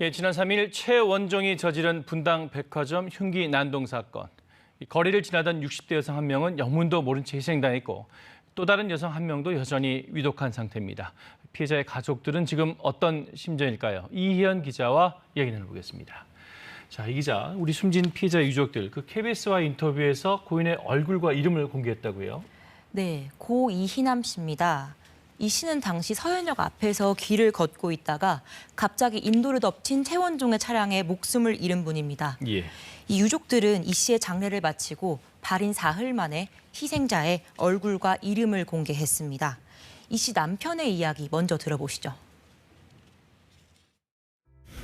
예, 지난 3일 최원종이 저지른 분당 백화점 흉기 난동 사건. 거리를 지나던 60대 여성 한 명은 영문도 모른 채 희생당했고 또 다른 여성 한 명도 여전히 위독한 상태입니다. 피해자의 가족들은 지금 어떤 심정일까요? 이희연 기자와 이야기 나눠보겠습니다. 자, 이 기자, 우리 숨진 피해자 유족들, KBS와 인터뷰에서 고인의 얼굴과 이름을 공개했다고요? 네, 고 이희남 씨입니다. 이 씨는 당시 서현역 앞에서 길을 걷고 있다가 갑자기 인도를 덮친 최원종의 차량에 목숨을 잃은 분입니다. 예. 이 유족들은 이 씨의 장례를 마치고 발인 사흘 만에 희생자의 얼굴과 이름을 공개했습니다. 이 씨 남편의 이야기 먼저 들어보시죠.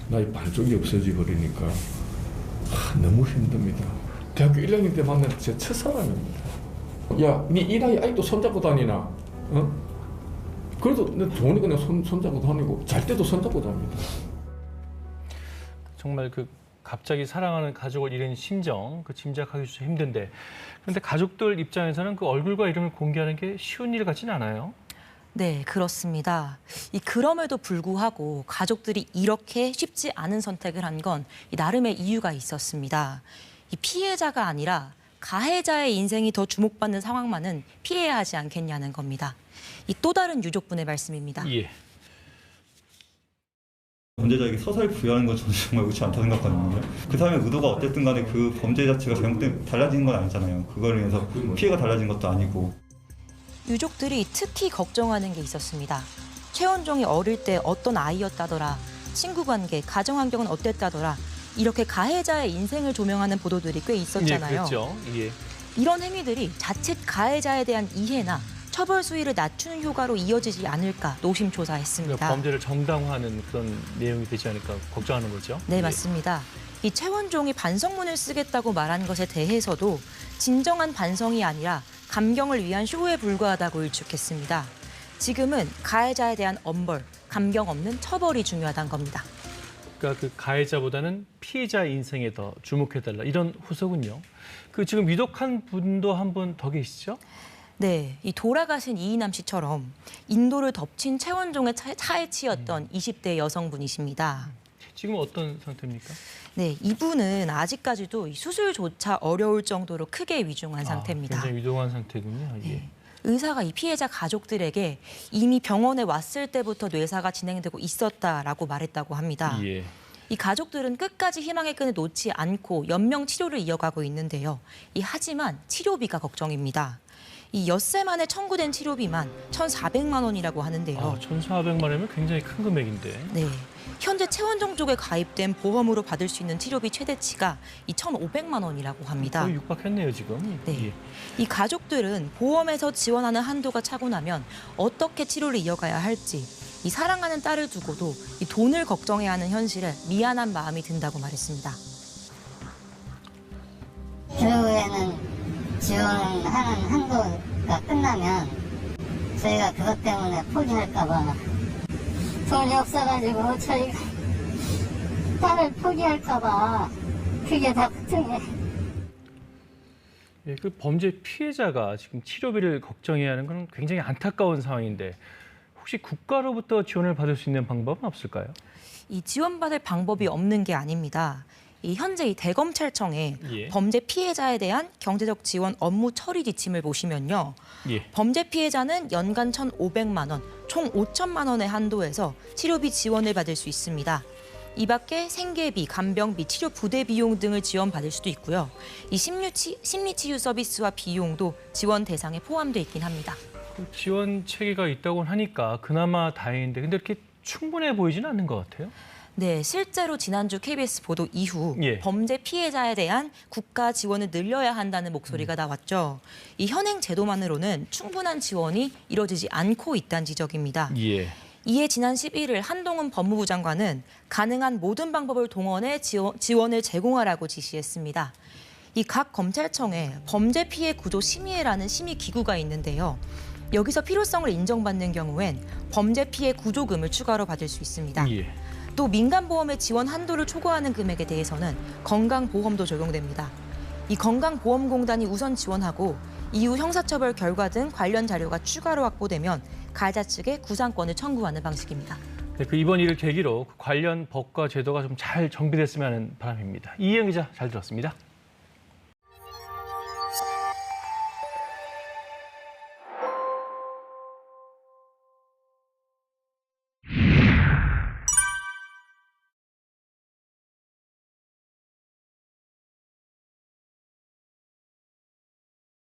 나의 반쪽이 없어져 버리니까 너무 힘듭니다. 대학교 1학년 때 만난 제 첫사랑입니다. 야, 니 이 나이 아직도 손잡고 다니나? 어? 그래도 좋으니까 내가 손잡고 다니고 잘 때도 손잡고 잡니다. 정말 갑자기 사랑하는 가족을 잃은 심정, 짐작하기 좀 힘든데, 그런데 가족들 입장에서는 그 얼굴과 이름을 공개하는 게 쉬운 일 같지는 않아요? 네, 그렇습니다. 그럼에도 불구하고 가족들이 이렇게 쉽지 않은 선택을 한 건 나름의 이유가 있었습니다. 이 피해자가 아니라 가해자의 인생이 더 주목받는 상황만은 피해야 하지 않겠냐는 겁니다. 또 다른 유족분의 말씀입니다. 예. 범죄자에게 서서히 부여하는 건 저는 정말 옳지 않다고 생각하거든요. 그 사람의 의도가 어쨌든 간에 그 범죄 자체가 잘못되면 달라지는 건 아니잖아요. 그걸 위해서 피해가 달라진 것도 아니고. 유족들이 특히 걱정하는 게 있었습니다. 최원종이 어릴 때 어떤 아이였다더라, 친구 관계, 가정 환경은 어땠다더라, 이렇게 가해자의 인생을 조명하는 보도들이 꽤 있었잖아요. 예, 그렇죠. 예. 이런 행위들이 자칫 가해자에 대한 이해나 처벌 수위를 낮추는 효과로 이어지지 않을까 노심초사했습니다. 범죄를 정당화하는 그런 내용이 되지 않을까 걱정하는 거죠? 네, 맞습니다. 이 최원종이 반성문을 쓰겠다고 말한 것에 대해서도 진정한 반성이 아니라 감경을 위한 쇼에 불과하다고 일축했습니다. 지금은 가해자에 대한 엄벌, 감경 없는 처벌이 중요하다는 겁니다. 그러니까 가해자보다는 피해자의 인생에 더 주목해달라 이런 호소군요. 지금 위독한 분도 한 분 더 계시죠? 네, 이 돌아가신 이희남 씨처럼 인도를 덮친 최원종의 차에 치였던 20대 여성분이십니다. 지금 어떤 상태입니까? 네, 이분은 아직까지도 수술조차 어려울 정도로 크게 위중한 상태입니다. 굉장히 위독한 상태군요. 예. 네. 의사가 이 피해자 가족들에게 이미 병원에 왔을 때부터 뇌사가 진행되고 있었다라고 말했다고 합니다. 예. 이 가족들은 끝까지 희망의 끈을 놓지 않고 연명 치료를 이어가고 있는데요. 하지만 치료비가 걱정입니다. 엿새 만에 청구된 치료비만 1,400만 원이라고 하는데요. 1,400만 원이면 굉장히 큰 금액인데. 네. 현재 최원종 쪽에 가입된 보험으로 받을 수 있는 치료비 최대치가 1,500만 원이라고 합니다. 거의 육박했네요, 지금. 네. 예. 이 가족들은 보험에서 지원하는 한도가 차고 나면 어떻게 치료를 이어가야 할지, 사랑하는 딸을 두고도 돈을 걱정해야 하는 현실에 미안한 마음이 든다고 말했습니다. 결국에는 지원하는 한도가 끝나면 저희가 그것 때문에 포기할까 봐 돈이 없어가지고 저희가 딸을 포기할까 봐 그게 다 걱정이에요. 예, 범죄 피해자가 지금 치료비를 걱정해야 하는 건 굉장히 안타까운 상황인데 혹시 국가로부터 지원을 받을 수 있는 방법은 없을까요? 지원받을 방법이 없는 게 아닙니다. 현재 대검찰청에 예. 범죄 피해자에 대한 경제적 지원 업무 처리 지침을 보시면요. 예. 범죄 피해자는 연간 1,500만 원, 총 5천만 원의 한도에서 치료비 지원을 받을 수 있습니다. 이 밖에 생계비, 간병비, 치료 부대 비용 등을 지원받을 수도 있고요. 심리치유 서비스와 비용도 지원 대상에 포함돼 있긴 합니다. 지원 체계가 있다고 하니까 그나마 다행인데 근데 이렇게 충분해 보이지는 않는 것 같아요. 네, 실제로 지난주 KBS 보도 이후 예. 범죄 피해자에 대한 국가 지원을 늘려야 한다는 목소리가 나왔죠. 현행 제도만으로는 충분한 지원이 이루어지지 않고 있다는 지적입니다. 예. 이에 지난 11일 한동훈 법무부 장관은 가능한 모든 방법을 동원해 지원을 제공하라고 지시했습니다. 각 검찰청에 범죄 피해 구조 심의회라는 심의 기구가 있는데요. 여기서 필요성을 인정받는 경우엔 범죄 피해 구조금을 추가로 받을 수 있습니다. 예. 또 민간보험의 지원 한도를 초과하는 금액에 대해서는 건강보험도 적용됩니다. 건강보험공단이 우선 지원하고 이후 형사처벌 결과 등 관련 자료가 추가로 확보되면 가해자 측에 구상권을 청구하는 방식입니다. 네, 그 이번 일을 계기로 관련 법과 제도가 좀 잘 정비됐으면 하는 바람입니다. 이희영 기자 잘 들었습니다.